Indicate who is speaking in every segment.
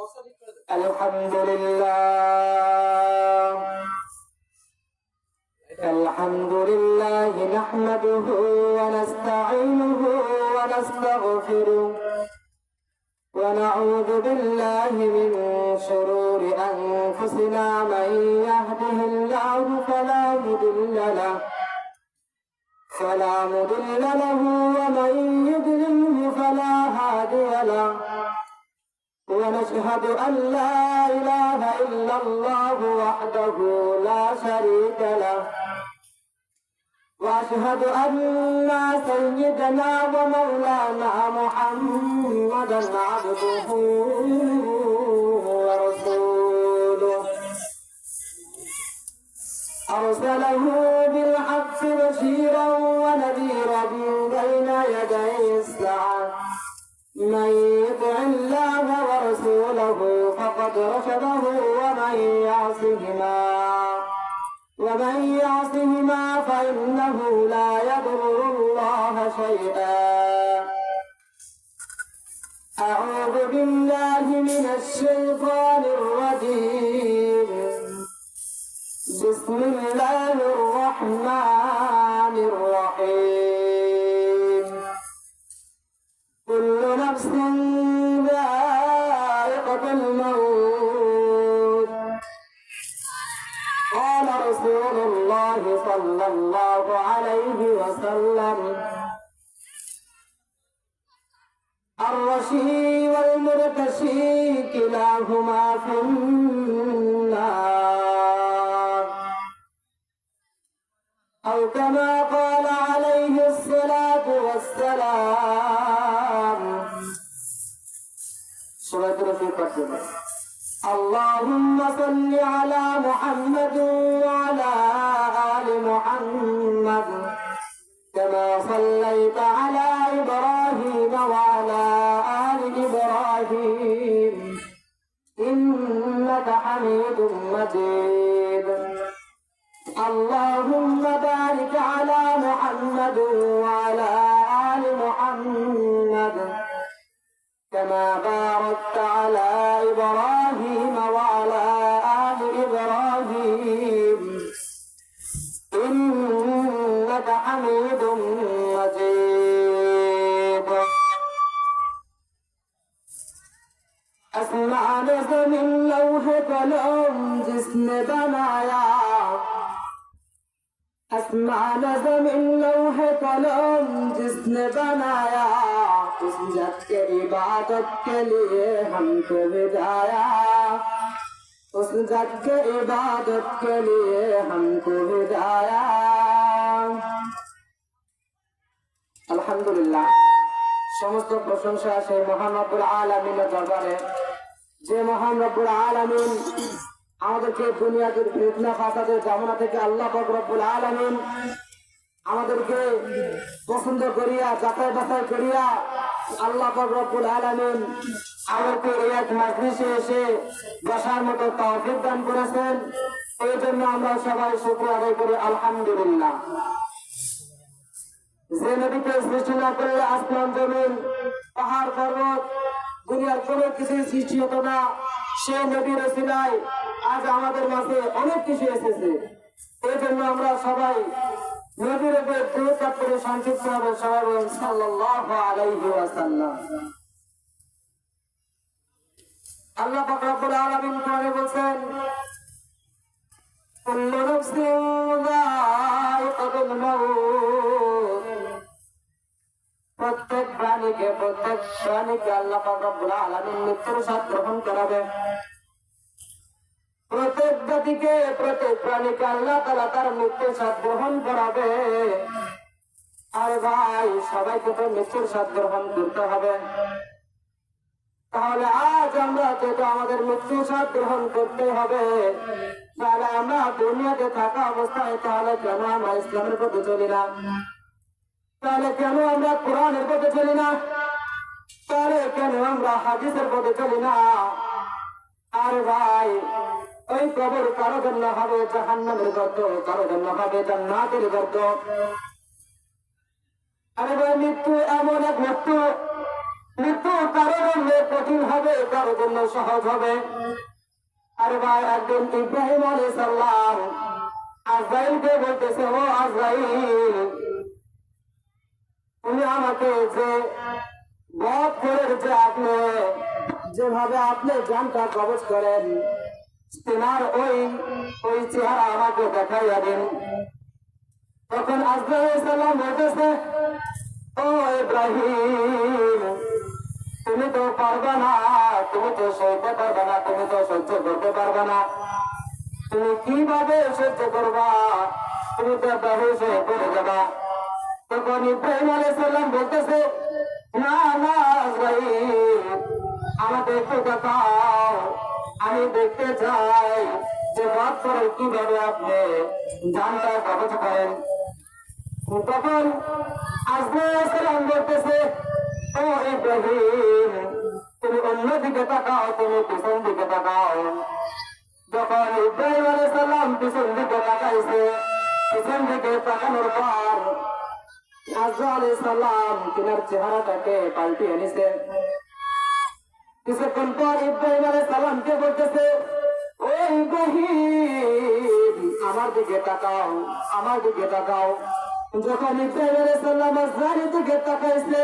Speaker 1: الحمد لله الحمد لله نحمده ونستعينه ونستغفره ونعوذ بالله من شرور أنفسنا من يهده الله فلا مضل له ومن يضلله فلا هادي له ونشهد أن لا إله إلا الله وحده لا شريك له وأشهد أن سيدنا ومولانا محمدا عبده ورسوله أرسله بالحق بشيرا ونذيرا بين يدي الساعة من يطع الله ورسوله فقد رشده ومن يعصهما فإنه لا يضر الله شيئا أعوذ بالله من الشيطان الرجيم بسم الله الرحمن الرحيم كل نفس ذائقة الموت قال رسول الله صلى الله عليه وسلم الرشي والمرتشي كلاهما في النار أو كما قال عليه الصلاة والسلام اللهم صل على محمد وعلى آل محمد كما صليت على إبراهيم وعلى آل إبراهيم إنك حميد مجيد اللهم بارك على محمد وعلى آل محمد كما باركت على إبراهيم وعلى آل إبراهيم إنك حميد مجيد أسمع نظم اللوح قلم جسم بنایا اسمع نظم اللوح قلم جس نے بنایا اس جت کے عبادت کے لیے ہم کو ہدایا اس جت کے عبادت کے لیے ہم کو ہدایا আলহামদুলিল্লাহ সমস্ত প্রশংসা সেই মহান রব্বুল আলামিনের দরবারে যে মহান রব্বুল আলামিন আমাদেরকে দুনিয়ার ফিতনা ফাসাদের জামানা থেকে আল্লাহ পাক রব্বুল আলামিন আমাদেরকে পছন্দ করিয়া যাচাই বাছাই করিয়া আল্লাহ পাক রব্বুল আলামিন আমাদেরকে এই এক মাজলিসে এসে বসার মতো তৌফিক দান করেছেন এই জন্য আমরা সবাই শুকরিয়া আদায় করি আলহামদুলিল্লাহ যে নবীকে সৃষ্টি না করলে আসমান জমিন পাহাড় পর্বত দুনিয়ার কোনো কিছু সৃষ্টি হতো না সেই নবীর ওসিলায় আজ আমাদের মাঝে অনেক কিছু এসেছে এই জন্য আমরা সবাই নবীর উপর দরুদ করে সংক্ষিপ্ত হবে সবাই সাল্লাল্লাহু আলাইহি ওয়াসাল্লাম আল্লাহ পাক রব্বুল আলামিন কোরআনে বলেন কুল্লু নাফসিন যায়িকাতুল মাউত প্রত্যেক প্রাণীকে আল্লাহ পাক রব্বুল আলামিন মৃত্যুর স্বাদ গ্রহণ করাবে প্রত্যেক জাতিকে প্রত্যেক প্রাণীকে আল্লাহ তাআলা তার মৃত্যুর স্বাদ গ্রহণ করাবে আর ভাই সবাইকে তো মৃত্যুর স্বাদ গ্রহণ করতে হবে তাহলে আজ আমরা যেটা আমাদের মৃত্যুর স্বাদ গ্রহণ করতে হবে তাহলে আমরা দুনিয়াতে থাকা অবস্থায় তাহলে কেন আমরা ইসলামের পথে চলি না তাহলে কেন আমরা কোরআনের পথে চলি না তাহলে কেন আমরা হাদিসের পথে চলি না আর ভাই ওই কবর কারো জন্য হবে জাহান্নামের গর্ত কারো জন্য হবে জান্নাতের গর্ত আরে ভাই মৃত্যু এমন এক মৃত্যু মৃত্যু কারো জন্য কঠিন হবে, কারো জন্য সহজ হবে। আরে ভাই, একদিন ইব্রাহিম আলাইহিস সালাম আজরাইলকে বলতেছে, ও আজরাইল, তুমি আমাকে যে বধ করে যে আপনি যেভাবে আপনি জানটা কবজ করেন, তেনার ওই চেহারা আমাকে দেখাইয়া দিন। তখন আজরাইল আলাইহিস সালাম বলতেছে, ও ইব্রাহিম, তুমি তো পারবে না, তুমি তো সইতে পারবে না, তুমি তো সহ্য করতে পারবে না। তুমি কিভাবে সহ্য করবা? তুমি তো বেহুশ হয়ে পড়ে যাবা। তখন ইব্রাহিম আলাইহিস সালাম বলতেছে, না না আজরাইল, আমাকে একটু দেখাও, আমি দেখতে চাই যে বধ করে কিভাবে আপনি জানটা কবজ করেন। তখন আজরাইল আলাইহিস সালাম বলতেছে, ও ইব্রাহিম, তুমি অন্যদিকে তাকাও, তুমি পিছন দিকে তাকাও। যখন ইব্রাহিম আলাইহিস সালাম পিছন দিকে তাকাইছে, পিছন দিকে তাকানোর পর আজরাইল আলাইহিস সালাম তিনার চেহারাটাকে পাল্টিয়ে নিছে। কিছুক্ষণ পর ইব্রাহিম আলাইহিস সালামকে বলতেছে, ও ইব্রাহিম, আমার দিকে তাকাও, আমার দিকে তাকাও। যখন ইব্রাহিম আলাইহিস সালাম আজরাইলের দিকে তাকাইছে,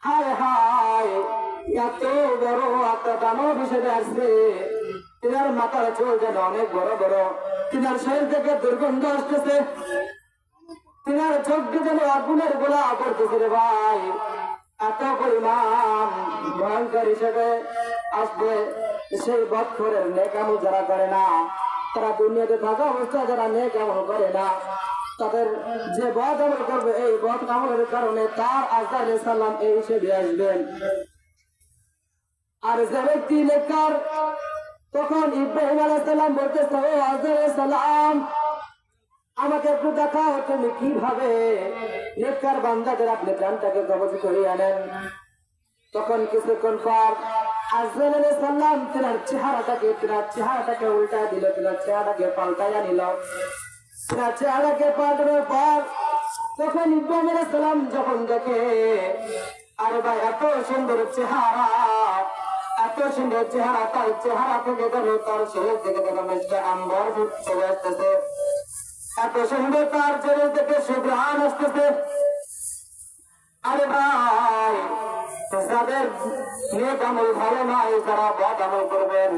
Speaker 1: হায় হায়, এত বড় একটা দানব হিসেবে আসছে। তিনার মাথার চুল যেন অনেক বড় বড়, তিনার শরীর থেকে দুর্গন্ধ আসতেছে, তিনার চোখ যেন আগুনের গোলা পড়তেছে। রে ভাই, এত পরিমাণ ভয়ঙ্কর হিসেবে আসবে। সেই বৎখরের নেক আমল যারা করে না, তারা দুনিয়াতে থাকা অবস্থায় যারা নেক আমল করে না, তাদের যে বদ আমল করবে, এই বদ আমলের কারণে তার আজরাইল আলাইহিস সালাম এই হিসেবে আসবেন। আর যে ব্যক্তি নেককার, তখন ইব্রাহিম আলাইহিস সালাম বলতেছে, ও আজরাইল আলাইহিস সালাম, আমাকে একটু দেখাও, তুমি কিভাবে নেককার বান্দাদের আপনি জানটাকে কবজ করিয়ে আনেন। তখন কিছুক্ষণ পর আজরাইল আলাইহিস সালাম তিনার চেহারাটাকে উল্টা দিল, তিনার চেহারাটাকে পাল্টাইয়া নিল। তিনার চেহারাকে পাল্টানোর পর তখন ইব্রাহিম আলাইহিস সালাম যখন দেখে, আরে ভাই, এত সুন্দর চেহারা, এত সুন্দর চেহারা, তার চেহারা থেকে যেন তার শরীর থেকে যেন মিষ্টি আম্বর চলে আসতেছে, এত সুন্দর তার শরীর থেকে সুঘ্রাণ আসতেছে। আরে ভাই, যাদের নেক আমল ভালো নয়, যারা বদ আমল করবেন,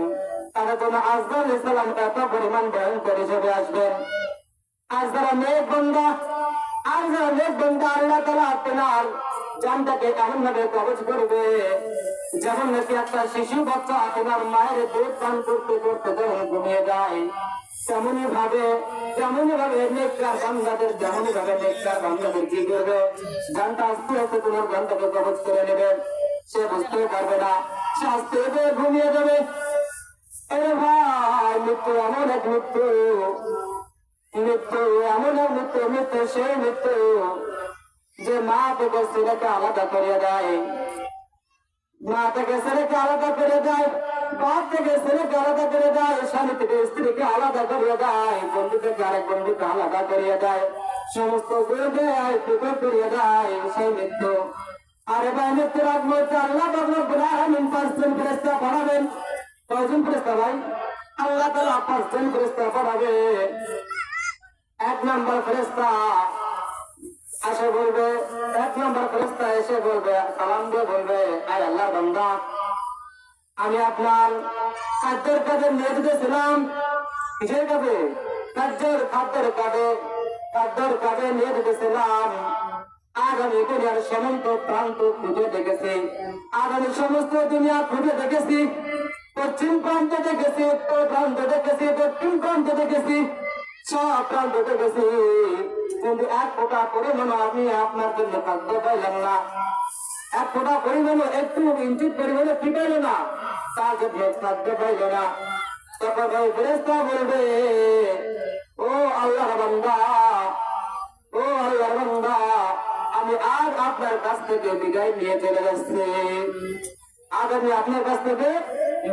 Speaker 1: তাদের জন্য আজরাইল আলাইহিস সালাম এত পরিমাণ ভয়ঙ্কর হিসেবে আসবেন। আর যারা নেক বান্দা, আল্লাহ তাআলা আপনার জানটাকে এমন ভাবে কবজ করবে, যেমন নাকি একটা শিশু বাচ্চা আপনার মায়ের দুধ পান করতে করতে যখন ঘুমিয়ে যায়, তেমনি ভাবে নেককার বান্দাদের কি করবে, জানটা আস্তে আস্তে তোমার জানটাকে কবজ করে নেবে। সে বুঝতেও পারবে না, সে আস্তে আস্তে ঘুমিয়ে যাবে। আরে ভাই, মৃত্যু এমন এক মৃত্যু, মৃত্যু এমন এক মৃত্যু, মৃত্যু সেই মৃত্যু যে মা থেকে ছেলেকে আলাদা করিয়া দেয়, মা থেকে ছেলেকে আলাদা করে দেয়, বাপ থেকে ছেলেকে আলাদা করে দেয়, স্বামী থেকে স্ত্রীকে আলাদা করিয়া দেয়, বন্ধু থেকে আরেক বন্ধুকে আলাদা করিয়া দেয়, সমস্ত গুণকে পৃথক করিয়া দেয়, সেই মৃত্যু। আরে ভাই, মৃত্যুর আগ মুহূর্তে আল্লাহ রব্বুল আলামিন 5 জন ফেরেশতা পাঠাবেন। কয়জন ফেরেশতা ভাই? আল্লাহ তাআলা 5 জন ফেরেশতা পাঠাবে। 1 নম্বর ফেরেশতা এসে বলবে, 1 নম্বর ফেরেশতা এসে বলবে, সালাম দিয়ে বলবে, আয় আল্লাহর বান্দা, আমি আপনার খাদ্যের কাজে নিয়ে দিতেছিলাম। কিসের কাজে? খাদ্যের কাজে নিয়ে দিতেছিলাম। আজ আমি দুনিয়ার সমস্ত প্রান্ত খুঁজে দেখেছি, আজ আমি সমস্ত দুনিয়া খুঁজে দেখেছি, পশ্চিম প্রান্ত দেখেছি, উত্তর প্রান্ত দেখেছি, দক্ষিণ প্রান্ত দেখেছি, সব প্রান্ত দেখেছি, কিন্তু 1 ফোঁটা পরিমাণ আমি আপনার জন্য খাদ্য পাইলাম না। 1 ফোঁটা পরিমাণ, একটু ইঞ্চিত পরিমাণে কি পাইল না, তার জন্য খাদ্য পাইল না। তখন ওই ফেরেশতা বলবে, ও আল্লাহর বান্দা, ও আল্লাহর বান্দা, আমি আজ আপনার কাছ থেকে বিদায় নিয়ে চলে যাচ্ছি, আজ আমি আপনার কাছ থেকে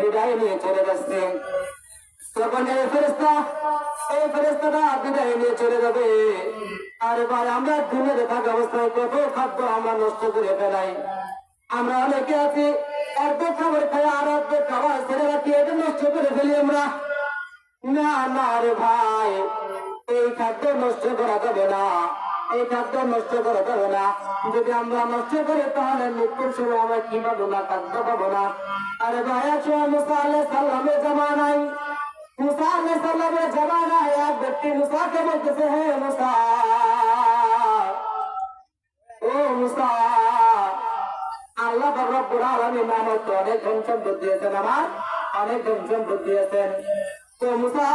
Speaker 1: বিদায় নিয়ে চলে যাচ্ছি। তখন এই ফেরেশতাটা বিদায় নিয়ে চলে যাবে। আরে ভাই, আমরা দুনিয়াতে থাকা অবস্থায় কত খাদ্য আমরা নষ্ট করে ফেলাই, আমরা অনেকে আছি অর্ধেক খাবার খাই আর অর্ধেক খাবার ছেড়ে রাখি, এটা নষ্ট করে ফেলি আমরা। না না রে ভাই, এই খাদ্য নষ্ট করা যাবে না, এই খাদ্য নষ্ট করা যাবে না। যদি আমরা নষ্ট করি তাহলে মৃত্যুর সময় আমরা কি পাবো না, খাদ্য পাবো না। আরে ভাই আছো মুসা আলাইহিস সালামের জামানায়, মুসা আলাইহিস সালামের জামানায় এক ব্যক্তি মুসাকে বলতেছে, হে মুসা, ও মুসা, আল্লাহ রব্বুল আলামিন আমাকে অনেক ধন সম্পদ দিয়েছেন, আমার অনেক ধন সম্পদ দিয়েছেন। তো মুসা,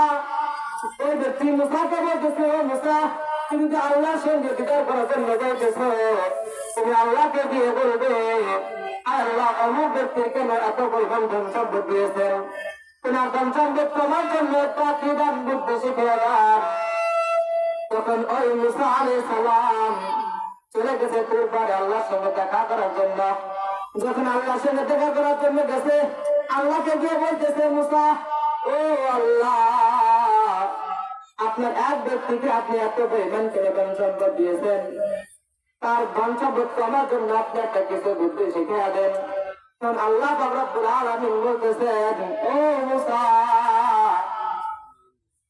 Speaker 1: ওই ব্যক্তি মুসাকে বলতেছে, ও মুসা, তুমি তো আল্লাহর সঙ্গে বিচার করার জন্য যাইতেছো, তুমি আল্লাহকে দিয়ে বলবে আল্লাহ অমুক ব্যক্তির কেন এত পরিমাণ ধন সম্পদ দিয়েছেন, তোমার ধন সম্পদ তোমার জন্য একটা ক্রীড়ান বুদ্ধি শিখে যান। তখন ওই মুসা আলাইহিস সালাম চলে গেছে কুরবানে আল্লাহর সঙ্গে দেখা করার জন্য। যখন আল্লাহর সঙ্গে দেখা করার জন্য গেছে, আল্লাহকে গিয়ে বলতেছে, মুসা, ও আল্লাহ, আপনার এক ব্যক্তিকে আপনি এত পরিমাণ করে ধন সম্পদ দিয়েছেন, তার ধন সম্পদ আমার জন্য আপনি একটা কিছু বুদ্ধি শিখিয়ে দেন। তখন আল্লাহ রব্বুল আলামিন বলতেছেন, ও মুসা,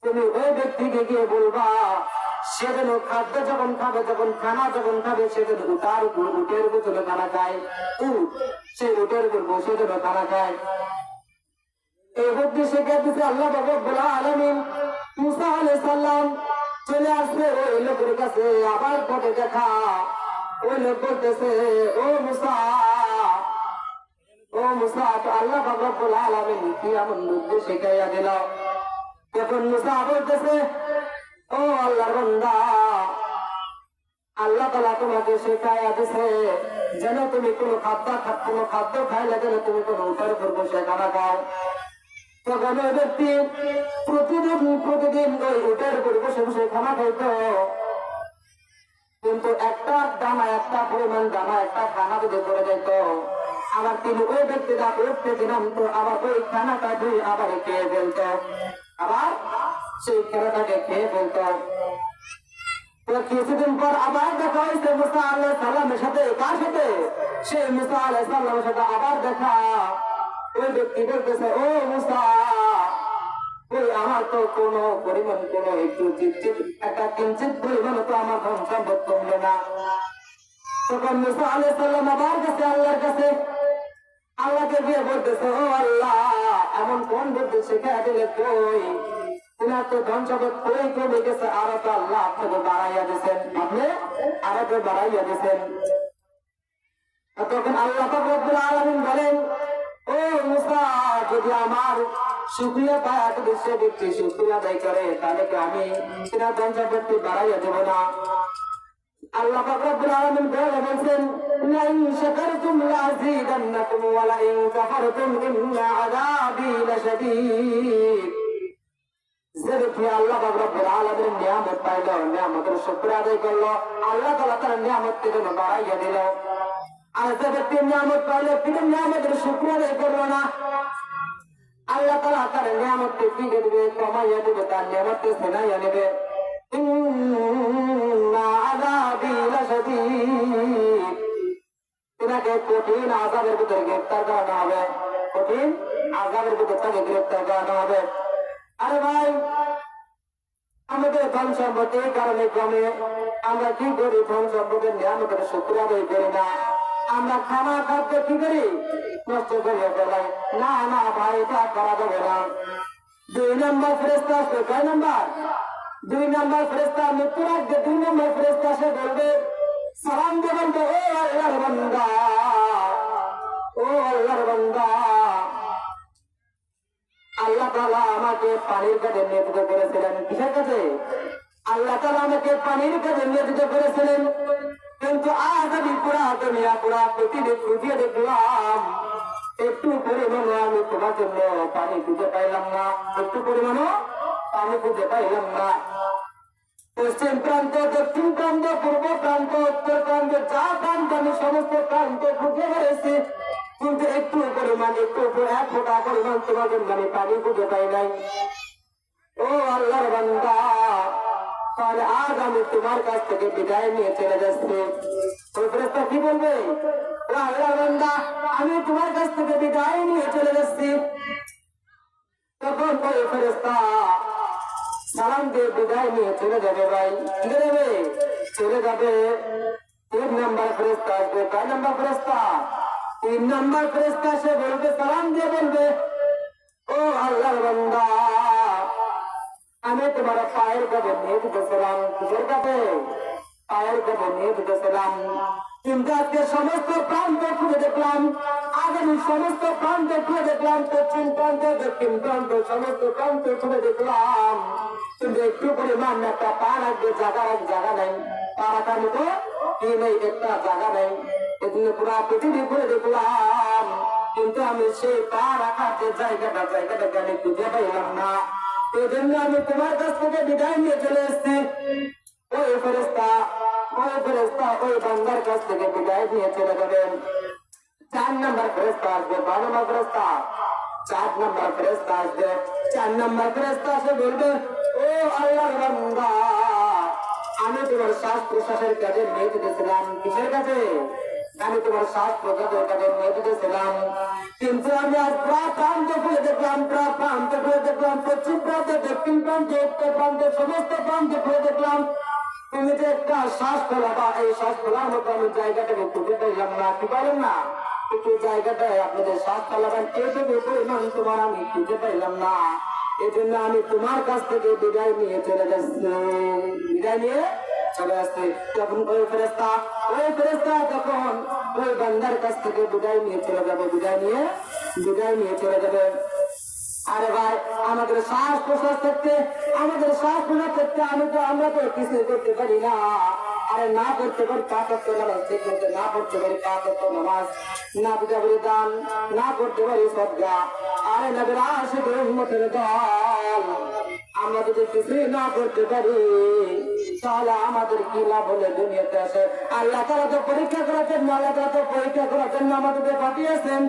Speaker 1: তুমি ওই ব্যক্তিকে গিয়ে বলবা সে যেন খাদ্য যখন খাবে, যখন খানা যখন খাবে, সে যেন উটার উপর, উটের উপর যেন খানা খায়, সে উটের উপর বসে যেন খানা খায়। এই বুদ্ধি শিখে দিচ্ছে আল্লাহ রব্বুল আলামিন। মুসা আলাইহিস সালাম চলে আসছে ওই লোকের কাছে, আবার পথে দেখা। ওই লোক বলতেছে, ও মুসা, ও মুসা, তো আল্লাহ রব্বুল আলামিন কি এমন বুদ্ধি শিখাইয়া দিল? তখন মুসা বলতেছে, ও আল্লাহর বান্দা, আল্লাহ তাআলা তোমাকে শিখাইয়া দিছে যেন তুমি কোনো খাদ্য খাইলে যেন তুমি কোনো উটের উপর বসে খানা খাও। তখন ওই ব্যক্তি প্রতিদিন ওই উটের উপর বসে বসে খানা খাইতো, কিন্তু একটা দানা, একটা পরিমাণ দানা, একটা খানা যদি করে যেত, আবার তিনি ওই ব্যক্তিটা উঠ থেকে নামতো, আবার ওই খানাটা ধুয়ে আবার খেয়ে ফেলত, আবার সেই খানাটাকে খেয়ে ফেলত। তো কিছুদিন পর আবার দেখা হয়েছে মুসা আলাইহিস সালামের সাথে, কার সাথে? সেই মুসা আলাইহিস সালামের সাথে আবার দেখা। ওই ব্যক্তি বলতেছে, ও মুসা, ওই আমার তো কোনো পরিমাণ, কোনো একটু একটা কিঞ্চিত পরিমাণ তো আমার ধন সম্পদ কমলো না। তখন মুসা আলাইহিস সালাম আবার গেছে আল্লাহর কাছে, আল্লাহকে গিয়ে বলতেছে, ও আল্লাহ, এমন কোন বুদ্ধি শিখে দিলে কই, তোমার তো ধন সম্পদ কই কমে গেছে, আরো তো আল্লাহ আপনাকে বাড়াইয়া দিয়েছেন, আপনি আরো তো বাড়াইয়া দিয়েছেন। তখন আল্লাহ রব্বুল আলামিন বলেন, ও মুসা, যদি আমার শুকরিয়া পায়, এত সে ব্যক্তি শুকরিয়া আদায় করে, তাহলে কি আমি কিনা ধন সম্পত্তি বাড়াইয়া দেব না? আল্লাহ রব্বুল আলামিন বলেছেন, লাইন শাকারতুম লাযীদান্নাকুম ওয়া লাইন কাফারতুম ইন্না আযাবী লাশাদীদ। যে ব্যক্তি আল্লাহ রব্বুল আলামিনের নিয়ামত পাইল, নিয়ামতের শুকরিয়া আদায় করলো, আল্লাহ তাআলা তার নিয়ামতকে যেন বাড়াইয়া দিল। আর যে ব্যক্তি নিয়ামত পাইলে তিনি নিয়ামতের শুকরিয়া আদায় করলো না, আল্লাহ তাআলা তার নিয়ামতকে কি দিবে? কমাইয়া দিবে, তার নিয়ামতকে ছিনাইয়া নেবে। ইন্না আযাবী লাশাদীদ। তিনাকে কঠিন আযাবের ভিতরে গ্রেফতার করানো হবে, কঠিন আযাবের ভিতরে তাকে গ্রেফতার করানো হবে। আরে ভাই, আমাদের ধন সম্পদ এই কারণে কমে, আমরা কি করি? ধন সম্পদের নিয়ামতের শুকরিয়া আদায় করি না। আমরা খানা খাদ্য কি করি? নষ্ট করে ফেলাই। না না ভাই, এটা করা যাবে না। 2 নম্বর ফেরেশতা আসবে, কয় নম্বর? 2 নম্বর ফেরেশতা মৃত্যুর আগে 2 নম্বর ফেরেশতা সে বলবে, সালাম দিয়ে বলবে, ও আল্লাহর বান্দা, ও আল্লাহর বান্দা, আল্লাহ তাআলা আমাকে পানির কাজে নিয়োজিত করেছিলেন। কিসের কাজে? আল্লাহ তাআলা আমাকে পানির কাজে নিয়োজিত করেছিলেন, কিন্তু আজ আমি পুরা দুনিয়া, পুরা পৃথিবী খুঁজিয়ে দেখলাম, একটু পরিমাণও আমি তোমার জন্য পানি খুঁজে পাইলাম না, একটু পরিমাণও পানি খুঁজে পাইলাম না। পশ্চিম প্রান্ত, দক্ষিণ প্রান্ত, পূর্ব প্রান্ত, উত্তর প্রান্ত, যা প্রান্ত আমি সমস্ত প্রান্ত খুঁজে বেড়েছি, কিন্তু একটু পরিমাণ, একটু এক ফোঁটা পরিমাণ তোমার জন্য আমি পানি খুঁজে পাই নাই। ও আল্লাহর বান্দা, তাহলে আজ আমি তোমার কাছ থেকে বিদায় নিয়ে চলে যাচ্ছি। ওই ফেরেশতা কি বলবে? ও আল্লাহর বান্দা, আমি তোমার কাছ থেকে বিদায় নিয়ে চলে যাচ্ছি। তখন ওই ফেরেশতা সালাম দিয়ে বিদায় নিয়ে চলে যাবে। ভাই কি যাবে? চলে যাবে। 3 নাম্বার ফেরেশতা আসবে। কয় নাম্বার ফেরেশতা? 3 নাম্বার ফেরেশতা সে বলবে, সালাম দিয়ে বলবে, ও আল্লাহর বান্দা, আমি তোমার পায়ের কাছে নিয়ে যেতেছিলাম। কিসের কাছে? পায়ের কাছে নিয়ে যেতেছিলাম, কিন্তু আজকে সমস্ত প্রান্ত খুঁজে দেখলাম, আগামী সমস্ত প্রান্ত খুঁজে দেখলাম, পশ্চিম প্রান্ত, দক্ষিণ প্রান্ত, সমস্ত প্রান্ত খুঁজে দেখলাম, কিন্তু একটু পরিমাণ একটা পা রাখবে জায়গা নেই। পা রাখার মতো কি নেই, একটা জায়গা নেই। এজন্য পুরা পৃথিবী ঘুরে দেখলাম, কিন্তু আমি সেই পা রাখার যে জায়গাটাকে আমি খুঁজে পাইলাম না। এই জন্য আমি তোমার কাছ থেকে বিদায় নিয়ে চলে এসেছি। ওই ফেরেশতা ওই বান্দার কাছ থেকে বিদায় নিয়ে চলে যাবেন। 4 নাম্বার ফেরেশতা আসবে। 5 নাম্বার ফেরেশতা? 4 নাম্বার ফেরেশতা আসবে। 4 নাম্বার ফেরেশতা এসে বলবে, ও আল্লাহর বান্দা, আমি তোমার শ্বাস প্রশ্বাসের কাজে নিয়ে যেতেছিলাম। কিসের কাজে? আমি তোমার শ্বাস প্রশ্বাসের কাজে নিয়ে যেতেছিলাম, কিন্তু আমি আজ প্রান্ত খুলে দেখলাম, পশ্চিম প্রান্ত, দক্ষিণ প্রান্ত, উত্তর প্রান্ত, সমস্ত প্রান্ত খুলে দেখলাম, তুমি যে একটা শ্বাস ফেলাবা, এই শ্বাস ফেলার মতো আমি জায়গাটাকে খুঁজে পাইলাম না। কি পাইলাম না? একটু জায়গাটায় আপনাদের শ্বাস ফেলাবেন, এইটুকু পরিমাণ তোমার আমি খুঁজে পাইলাম না। এই জন্য আমি তোমার কাছ থেকে বিদায় নিয়ে চলে যাচ্ছি। বিদায় নিয়ে চলে আসছে। তখন ওই ফেরেশতা তখন ওই বান্দার কাছ থেকে বিদায় নিয়ে চলে যাবে। বিদায় নিয়ে চলে যাবে। আরে ভাই, আমাদের শ্বাস প্রশ্বাস করতে আমরা তো কিছু করতে পারি না। আরে না করতে পারি 5 ওয়াক্ত নামাজ ঠিক মতো, না পড়তে পারি 5 ওয়াক্ত নামাজ, না দিতে পারি দান, না করতে পারি সদকা। আরে নবীর আশিকের উম্মতের দল, আমরা যদি কিছুই না করতে পারি তাহলে আমাদের কি লাভ হলে দুনিয়াতে আসে? আল্লাহ তাআলা তো পরীক্ষা করার জন্য আমাদেরকে পাঠিয়েছেন।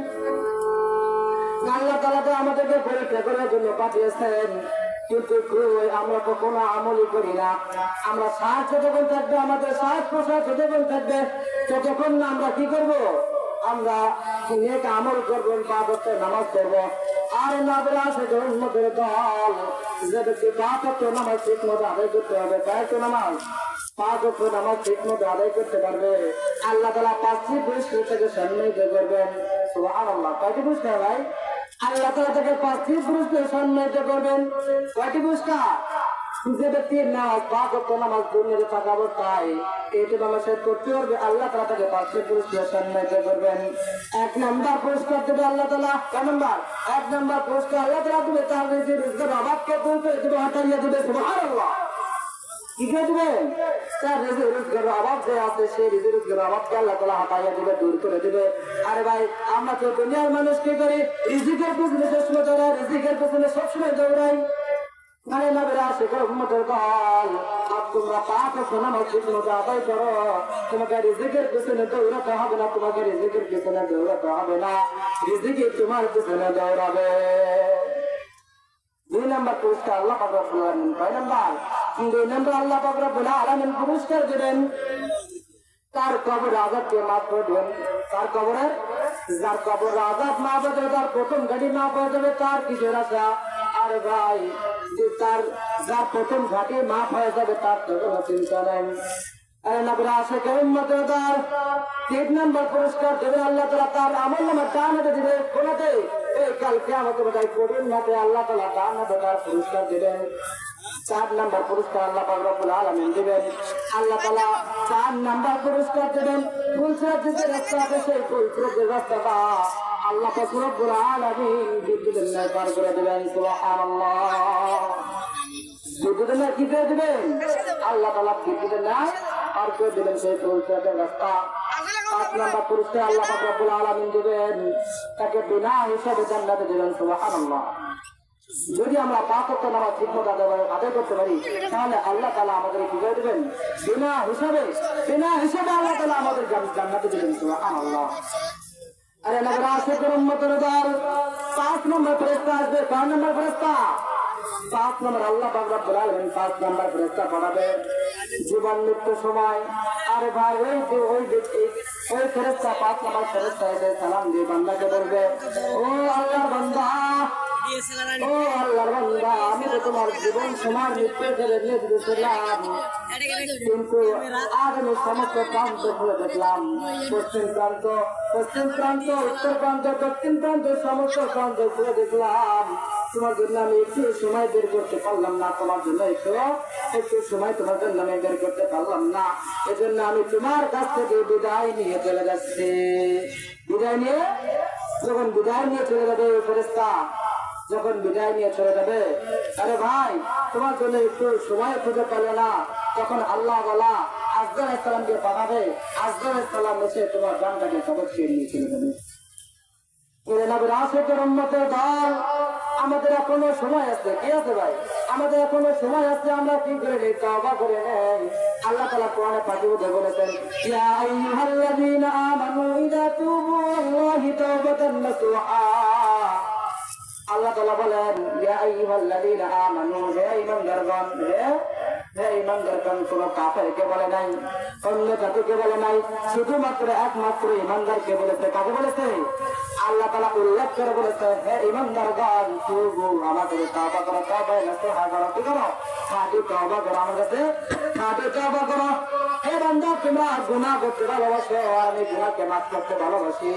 Speaker 1: আল্লাহ তাআলা তো আমাদেরকে পরীক্ষা করার জন্য পাঠিয়েছেন, কিন্তু আমরা কখনো আমলই করি না। আমরা শ্বাস যতক্ষণ থাকবে, আমাদের শ্বাস প্রশ্বাস যতক্ষণ থাকবে, ততক্ষণ না আমরা কি করবো? আমরা নেক আমল করবো, 5 ওয়াক্ত নামাজ পড়বো। আর নবীর আশিকের উম্মতের দল, যে ব্যক্তি 5 ওয়াক্ত নামাজ ঠিক মতো আদায় করতে হবে, 5 নামাজ 5 ওয়াক্ত নামাজ ঠিক মতো আদায় করতে পারবে, আল্লাহ তাআলা 5টি পুরস্কার থেকে সম্মানিত করবেন। সুবহানাল্লাহ। কয়টি পুরস্কার ভাই? আল্লাহ তাআলা তাকে 5টি পুরস্কার সম্মানিত করবেন। কয়টি পুরস্কার? যে ব্যক্তির নামাজ 5 ওয়াক্ত নামাজ দুনিয়াতে থাকা অবস্থায় এটি নামাজ করতে পারবে, আল্লাহ তাআলা তাকে 5টি পুরস্কার সম্মানিত করবেন। 1 নাম্বার পুরস্কার দেবে আল্লাহ তাআলা। কয় নাম্বার? 1 নাম্বার পুরস্কার আল্লাহ তাআলা দেবে তার রিজিকের অভাবকে দূর করে দেবে, হটাইয়া দেবে। সুবহানাল্লাহ। কি করে দিবেন? তার রিজিকের অভাব যে আছে, সেই রিজিকের অভাবকে আল্লাহ তাআলা হটাইয়া দেবে, দূর করে দেবে। আরে ভাই, আমরা তো দুনিয়ার মানুষ কি করি? রিজিকের পিছনে সবসময় দৌড়াই, রিজিকের পিছনে সবসময় দৌড়াই। আরে নবীর আশিকের উম্মতের দল, আজ তোমরা 5 ওয়াক্ত নামাজ ঠিক মতো আদায় করো, তোমাকে রিজিকের পিছনে দৌড়াতে হবে না, তোমাকে রিজিকের পিছনে দৌড়াতে হবে না, রিজিক তোমার পিছনে দৌড়াবে। 2 নাম্বার পুরস্কার আল্লাহ পাক রব্বুল আলামিন। কয় নাম্বার? 2 নাম্বার আল্লাহ পাক রব্বুল আলামিন পুরস্কার দেবেন, তার কবর আযাবকে মাফ করে দেবেন। তার কবরের, যার কবর আযাব মাফ হয়ে যাবে, তার প্রথম ঘাটি মাফ হয়ে যাবে, তার কিসের আশা? আরে ভাই, যে যার প্রথম ঘাটি মাফ হয়ে যাবে, তার তো কোনো চিন্তা নেই। আরে নবীর আশিকের উম্মতের দল, 3 নাম্বার পুরস্কার দেবেন আল্লাহ তাআলা, তার আমলনামা ডানে দিবে। কোনাতে? এই কাল কিয়ামতের মাঠে কঠিন মাঠে আল্লাহ তাআলা ডানে তার পুরস্কার দিবেন। 4 নাম্বার পুরস্কার আল্লাহ পাক রব্বুল আলামিন দিবেন। আল্লাহ তাআলা 4 নাম্বার পুরস্কার দিবেন। ফুলসিরাতের যে রাস্তা আছে, সেই ফুলসিরাতের রাস্তাটা আল্লাহ পাক রব্বুল আলামিন বিদ্যুতের ন্যায় পার করে দিবেন। সুবহানাল্লাহ। বিদ্যুতের ন্যায় কি করে দিবেন? আল্লাহ তাআলা বিদ্যুতের ন্যায় পার করে দিবেন সেই ফুলসিরাতের রাস্তা। 5 নাম্বার পুরস্কার আল্লাহ পাক রব্বুল আলামিন দিবেন, তাকে বিনা হিসাবে জান্নাতে দিবেন। সুবহানাল্লাহ। যদি আমরা 5 ওয়াক্ত নামাজ ঠিক মতো আদায় করতে পারি, তাহলে আল্লাহ তাআলা আমাদের কি করে দেবেন? বিনা হিসাবে আল্লাহ তাআলা আমাদের জান্নাতে দিবেন। সুবহানাল্লাহ। আরে নবীর আশিকের উম্মতের দল, 5 নম্বর ফেরেশতা আসবে। 5 নম্বর ফেরেশতা? 5 নম্বর আল্লাহ পাক রব্বুল আলামিন 5 নম্বর ফেরেশতা পাঠাবে। জীবন মৃত্যুর সময় আরে ভাই ওই ফেরেশতা 5 নাম্বার ফেরেশতা এসে সালাম দিয়ে বান্দাকে বলবে, ও আল্লাহর বান্দা, ও আল্লাহর বান্দা, আমি তো তোমার জীবন সমান মৃত্যু ফেলে নিয়ে দিয়েছিলাম, কিন্তু আজ আমি সমস্ত প্রান্ত খুলে দেখলাম, পশ্চিম প্রান্ত, উত্তর প্রান্ত, দক্ষিণ প্রান্ত, সমস্ত প্রান্ত খুলে দেখলাম। তোমার জন্য আমি একটু সময় বের করতে পারলাম না, তোমার জন্য একটু সময় তোমার জন্য আমি বের করতে পারলাম না। এজন্য আমি তোমার কাছ থেকে বিদায় নিয়ে চলে যাচ্ছি। যখন বিদায় নিয়ে চলে যাবে ফেরেশতা, যখন বিদায় নিয়ে চলে যাবে, আরে ভাই তোমার জন্য একটু সময় খুঁজে পেলে না, তখন আল্লাহ বলা আজরাইল আলাইহিস সালামকে পাঠাবে। আজরাইল আলাইহিস সালাম এসে তোমার জানটাকে কবজ করে নিয়ে চলে যাবে। আমাদের এখনো সময় আছে, কি আছে ভাই? আমাদের এখনো সময় আছে, আমরা কি করে নেই? তওবা করে নেই। আল্লাহ তাআলা কোরআনে পাকে বলেছেন, ইয়া আইয়ুহাল্লাযীনা আমানু ইযা তুবু ইলাল্লাহি তাওবাতান নাসুহা। আল্লাহ তাআলা বলেন, ইয়া আইয়ুহাল্লাযীনা আমানু, হে ঈমানদারগণ, হে ঈমানদারগণ, কোন কাফেরকে বলে নাই, অন্য জাতিকে বলে নাই, শুধুমাত্র একমাত্র ঈমানদারকে বলেছে। কাকে বলেছে? আল্লাহ তাআলা উল্লেখ করে বলেছে, হে ঈমানদারগণ, তুবু, আমাদের তওবা করো, তওবা নাসুহা করো। কি করো? খাঁটি তওবা করো, আমার কাছে খাঁটি তওবা করো। হে বান্দা, তোমরা গুনাহ করতে ভালোবাসো, আর আমি গুনাহকে মাফ করতে ভালোবাসি।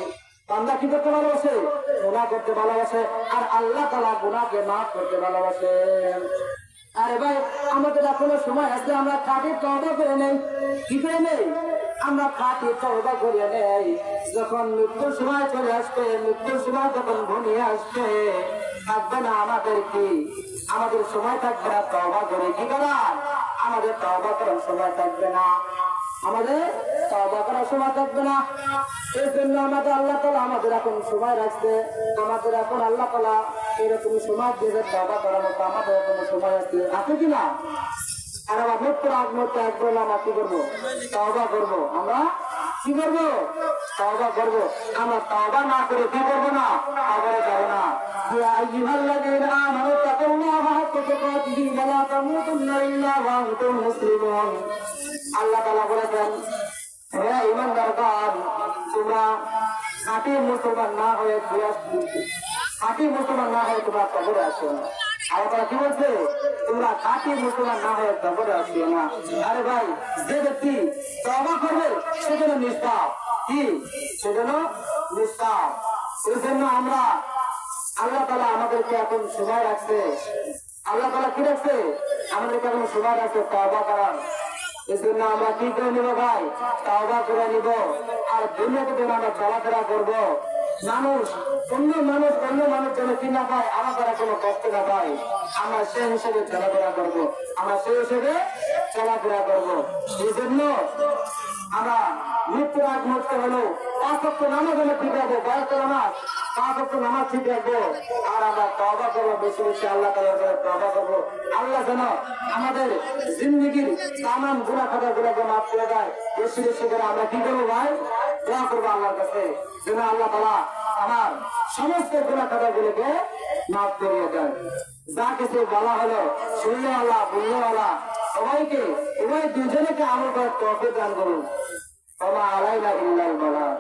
Speaker 1: বান্দা কি করতে ভালোবাসে? গুনাহ করতে ভালোবাসে, আর আল্লাহ তাআলা গুনাহকে মাফ করতে ভালোবাসে। আরে ভাই আমাদের এখনো সময় আছে, আমরা খাঁটি তওবা করে নেই। কি করে নেই? আমরা খাঁটি তওবা করে নেই। যখন মৃত্যুর সময় চলে আসবে, মৃত্যুর সময় যখন ঘনিয়ে আসবে, থাকবে না আমাদের কি? আমাদের সময় থাকবে না তওবা করে কি করার? আমাদের তওবা করার সময় থাকবে না, আমাদের তওবা করার সময় থাকবে না। এই জন্য আমাদের আল্লাহ তাআলা আমাদের এখন সময় রাখছে, আমাদের এখন আল্লাহ তাআলা এরকম সময় দিয়ে তওবা করার মতো আমাদের এখন সময় আছে কিনা? আর আমার মৃত্যুর আগ মুহূর্তে একবার আমরা কি করবো? তওবা করবো। আমরা কি করবো? তওবা করবো। আমরা তওবা না করে কি করবো না? কবরে যাবো না। ইয়া আইয়ুহাল্লাযীনা আমানু তাকুল্লাহা হাক্কা তুকাতিহি ওয়া লা তামুতুন্না ইল্লা ওয়া আনতুম মুসলিমুন। আল্লাহ তাআলা বলেছেন, হে ঈমানদারগণ, তোমরা খাঁটি মুসলমান না হয়ে তোমরা কবরে আসো না। আল্লাহ তাআলা কি বলছে? তোমরা খাঁটি মুসলমান না হয়ে কবরে আসিও না। আরে ভাই, যে ব্যক্তি তওবা করবে সেজন্য নিষ্পাপ। কি? সেজন্য নিষ্পাপ। এই জন্য আমরা আল্লাহ তাআলা আমাদেরকে এখন সময় রাখছে। আল্লাহ তাআলা কি রাখছে? আমাদেরকে এখন সময় রাখছে তওবা করার। এই জন্য আমরা কি করে নিব ভাই? তওবা করে নিব। আর দুনিয়াতে যেন আমরা চলাফেরা করবো, অন্য মানুষ যেন কি না পায়, আমাদের কোনো কষ্ট না পায়, আমরা সেই হিসেবে চলাফেরা করবো, এই জন্য আমরা মৃত্যুর আগ মুহূর্তে হলো 5 ওয়াক্ত নামাজ আমরা ঠিক রাখবো, 5 ওয়াক্ত নামাজ ঠিক রাখবো, আর আমরা তওবা করবো, বেশি বেশি আল্লাহ তাআলার কাছে তওবা করবো। আল্লাহ যেন আমাদের জিন্দেগির তামাম গুনাহ খাতাগুলোকে মাফ করে দেয়। বেশি বেশি করে আমরা কি করবো ভাই? দোয়া করবো আল্লাহর কাছে, যেন আল্লাহ তাআলা আমার সমস্ত গুনাহ খাতাগুলোকে মাফ করিয়ে দেন। যা কিছু বলা হলো, শুনলে আল্লাহ, বললে আল্লাহ, সবাইকে দুজনেকে আমল করার তৌফিক দান করুন। ওয়া আলাইনা ইল্লাল বালাগ।